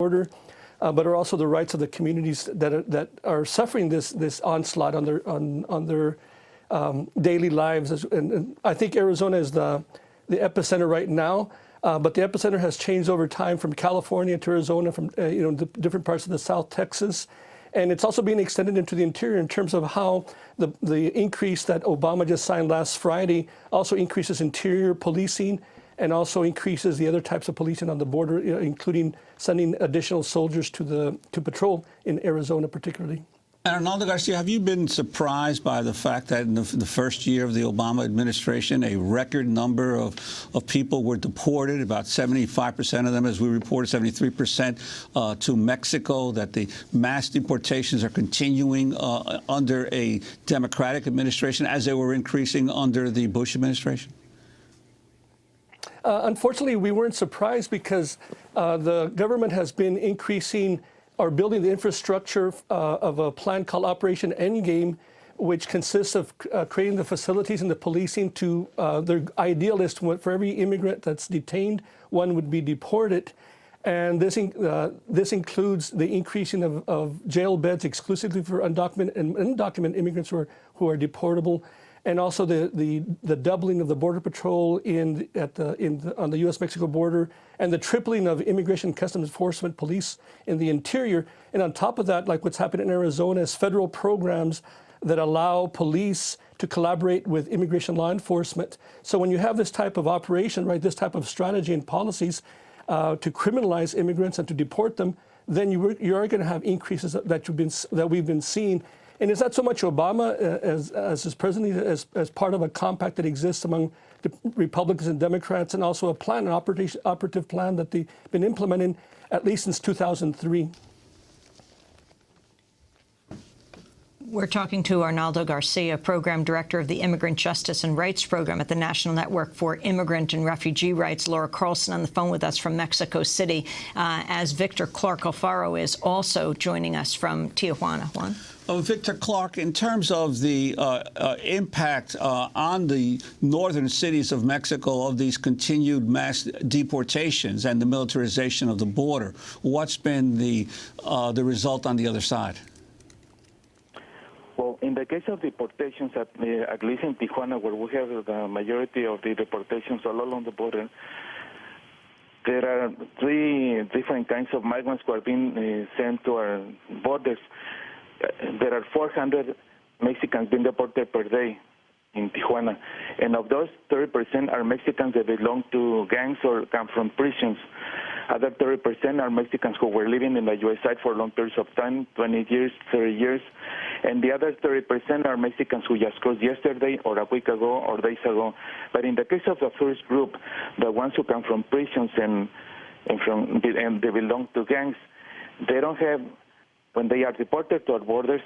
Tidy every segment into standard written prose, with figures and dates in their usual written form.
border, but are also the rights of the communities that are suffering this onslaught on their daily lives. And I think Arizona is the epicenter right now, but the epicenter has changed over time from California to Arizona, from the different parts of the South Texas. And it's also being extended into the interior in terms of how the increase that Obama just signed last Friday also increases interior policing and also increases the other types of policing on the border, including sending additional soldiers to patrol in Arizona particularly. And Arnaldo Garcia, have you been surprised by the fact that in the first year of the Obama administration, a record number of people were deported, about 75% of them, as we reported, 73% to Mexico, that the mass deportations are continuing under a Democratic administration as they were increasing under the Bush administration? Unfortunately, we weren't surprised because the government has been increasing or building the infrastructure of a plan called Operation Endgame, which consists of creating the facilities and the policing to their ideal is for every immigrant that's detained, one would be deported. And this includes the increasing of jail beds exclusively for undocumented immigrants who are deportable, and also the doubling of the Border Patrol on the U.S.-Mexico border, and the tripling of Immigration and Customs Enforcement police in the interior. And on top of that, like what's happening in Arizona, is federal programs that allow police to collaborate with immigration law enforcement. So when you have this type of operation, right, this type of strategy and policies to criminalize immigrants and to deport them, then you are going to have increases that we've been seeing. And it's not so much Obama as his president, as part of a compact that exists among the Republicans and Democrats, and also an operative plan that they've been implementing at least since 2003. We're talking to Arnaldo Garcia, Program Director of the Immigrant Justice and Rights Program at the National Network for Immigrant and Refugee Rights. Laura Carlson on the phone with us from Mexico City, as Victor Clark Alfaro is also joining us from Tijuana. Juan? Victor Clark, in terms of the impact on the northern cities of Mexico of these continued mass deportations and the militarization of the border, what's been the result on the other side? Well, in the case of deportations, at least in Tijuana, where we have the majority of the deportations all along the border, there are 3 different kinds of migrants who are being sent to our borders. There are 400 Mexicans being deported per day in Tijuana. And of those, 30% are Mexicans that belong to gangs or come from prisons. Other 30% are Mexicans who were living in the U.S. side for long periods of time, 20 years, 30 years. And the other 30% are Mexicans who just crossed yesterday or a week ago or days ago. But in the case of the first group, the ones who come from prisons and they belong to gangs, they don't have, when they are deported to our borders,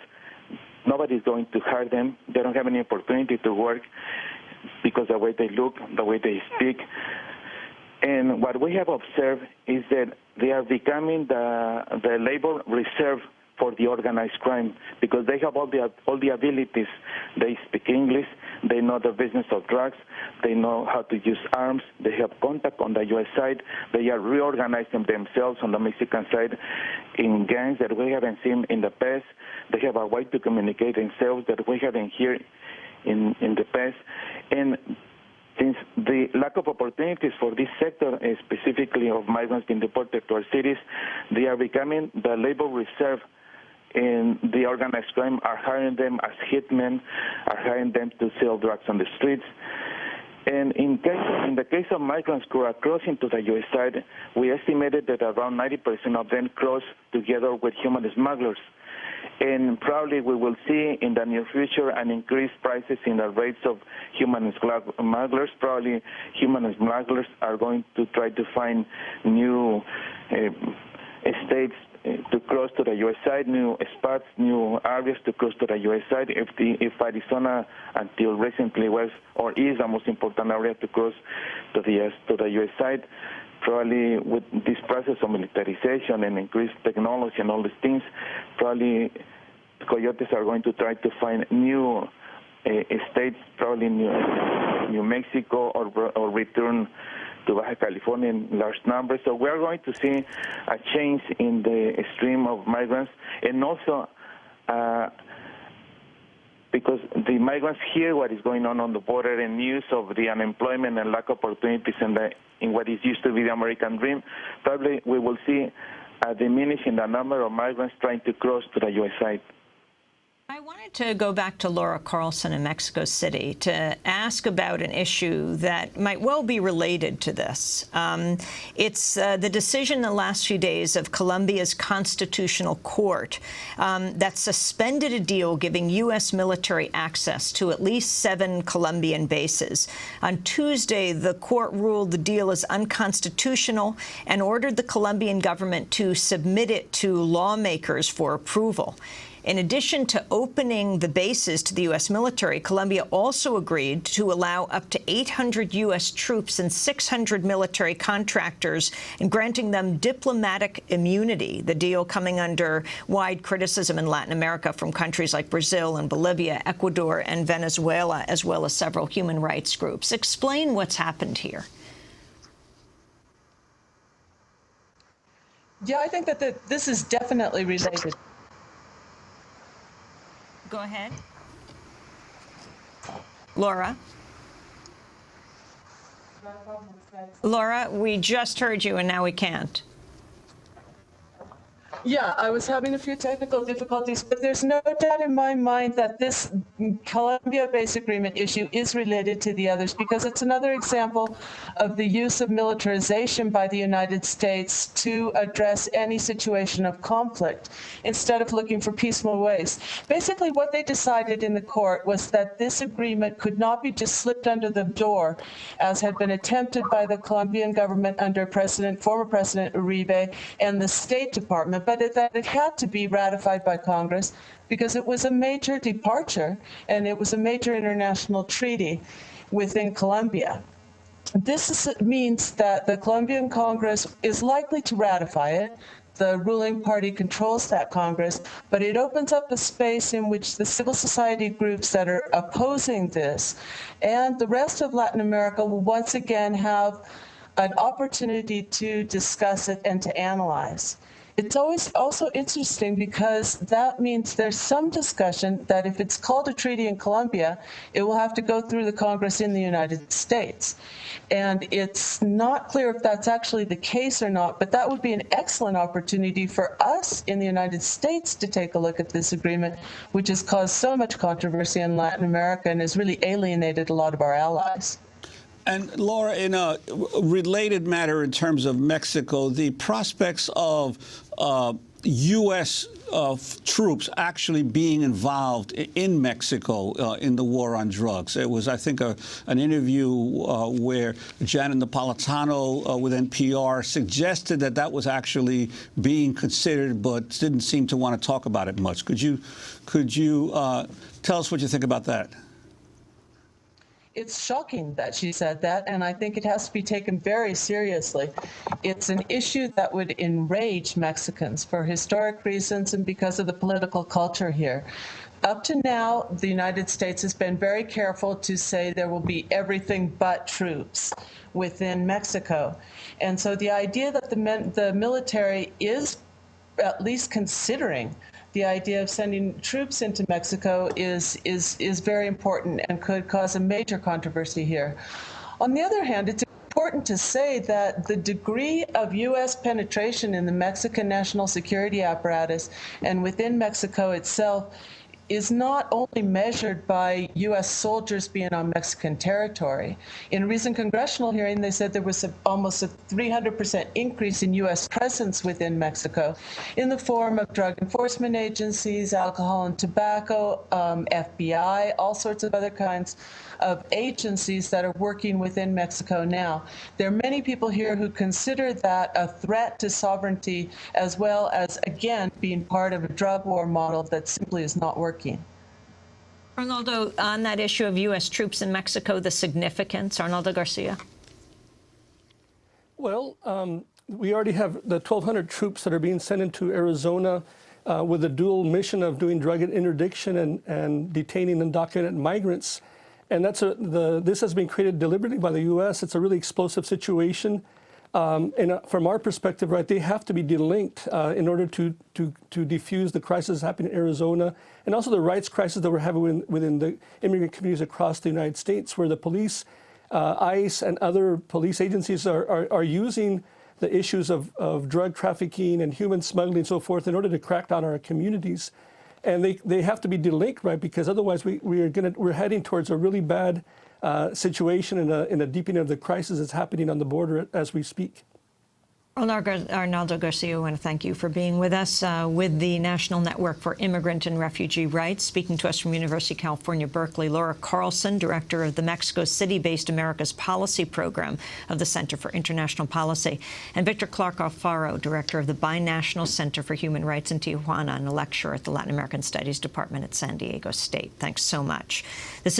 nobody's going to hire them. They don't have any opportunity to work because the way they look, the way they speak. And what we have observed is that they are becoming the labor reserve for the organized crime because they have all the abilities. They speak English. They know the business of drugs. They know how to use arms. They have contact on the U.S. side. They are reorganizing themselves on the Mexican side in gangs that we haven't seen in the past. They have a way to communicate themselves that we haven't here in the past. And since the lack of opportunities for this sector, specifically of migrants being deported to our cities, they are becoming the labor reserve. And the organized crime are hiring them as hitmen, are hiring them to sell drugs on the streets. And in the case of migrants who are crossing to the U.S. side, we estimated that around 90% of them cross together with human smugglers. And probably we will see in the near future an increased prices in the rates of human smugglers. Probably human smugglers are going to try to find new states to cross to the U.S. side, new spots, new areas to cross to the U.S. side. If Arizona, until recently, was or is the most important area to cross to the U.S. side, probably with this process of militarization and increased technology and all these things, probably coyotes are going to try to find new states, probably New Mexico, or return to Baja California in large numbers. So we're going to see a change in the stream of migrants, and also because the migrants hear what is going on the border and news of the unemployment and lack of opportunities in what is used to be the American dream, probably we will see a diminishing in the number of migrants trying to cross to the U.S. side. I wanted to go back to Laura Carlson in Mexico City to ask about an issue that might well be related to this. It's the decision in the last few days of Colombia's Constitutional Court that suspended a deal giving U.S. military access to at least 7 Colombian bases. On Tuesday, the court ruled the deal is unconstitutional and ordered the Colombian government to submit it to lawmakers for approval. In addition to opening the bases to the U.S. military, Colombia also agreed to allow up to 800 U.S. troops and 600 military contractors and granting them diplomatic immunity, the deal coming under wide criticism in Latin America from countries like Brazil and Bolivia, Ecuador and Venezuela, as well as several human rights groups. Explain what's happened here. Yeah, I think that this is definitely related. Go ahead. Laura? Laura, we just heard you and now we can't. Yeah, I was having a few technical difficulties, but there's no doubt in my mind that this Colombia base agreement issue is related to the others because it's another example of the use of militarization by the United States to address any situation of conflict instead of looking for peaceful ways. Basically, what they decided in the court was that this agreement could not be just slipped under the door, as had been attempted by the Colombian government under former President Uribe and the State Department, but that it had to be ratified by Congress because it was a major departure and it was a major international treaty within Colombia. This means that the Colombian Congress is likely to ratify it. The ruling party controls that Congress, but it opens up a space in which the civil society groups that are opposing this and the rest of Latin America will once again have an opportunity to discuss it and to analyze. It's always also interesting because that means there's some discussion that if it's called a treaty in Colombia, it will have to go through the Congress in the United States. And it's not clear if that's actually the case or not, but that would be an excellent opportunity for us in the United States to take a look at this agreement, which has caused so much controversy in Latin America and has really alienated a lot of our allies. And Laura, in a related matter in terms of Mexico, the prospects of U.S. Troops actually being involved in Mexico in the war on drugs. It was, I think, an interview where Janet Napolitano with NPR suggested that that was actually being considered, but didn't seem to want to talk about it much. Could you tell us what you think about that? It's shocking that she said that, and I think it has to be taken very seriously. It's an issue that would enrage Mexicans for historic reasons and because of the political culture here. Up to now, the United States has been very careful to say there will be everything but troops within Mexico. And so the idea that the military is at least considering the idea of sending troops into Mexico is very important and could cause a major controversy here. On the other hand, it's important to say that the degree of U.S. penetration in the Mexican national security apparatus and within Mexico itself is not only measured by U.S. soldiers being on Mexican territory. In a recent congressional hearing, they said there was almost a 300% increase in U.S. presence within Mexico in the form of drug enforcement agencies, alcohol and tobacco, FBI, all sorts of other kinds of agencies that are working within Mexico now. There are many people here who consider that a threat to sovereignty as well as, again, being part of a drug war model that simply is not working. Arnoldo, on that issue of U.S. troops in Mexico, the significance, Arnoldo Garcia? Well, we already have the 1,200 troops that are being sent into Arizona with a dual mission of doing drug interdiction and detaining undocumented migrants. And this has been created deliberately by the U.S. It's a really explosive situation. And from our perspective, right, they have to be delinked in order to defuse the crisis happening in Arizona, and also the rights crisis that we're having within the immigrant communities across the United States, where the police, ICE, and other police agencies are using the issues of drug trafficking and human smuggling and so forth in order to crack down on our communities. And they have to be delinked, right, because otherwise we're heading towards a really bad situation in a deepening of the crisis that's happening on the border as we speak. Arnaldo Garcia, I want to thank you for being with us with the National Network for Immigrant and Refugee Rights. Speaking to us from University of California, Berkeley, Laura Carlson, director of the Mexico City-based America's Policy Program of the Center for International Policy, and Victor Clark Alfaro, director of the Binational Center for Human Rights in Tijuana and a lecturer at the Latin American Studies Department at San Diego State. Thanks so much. This is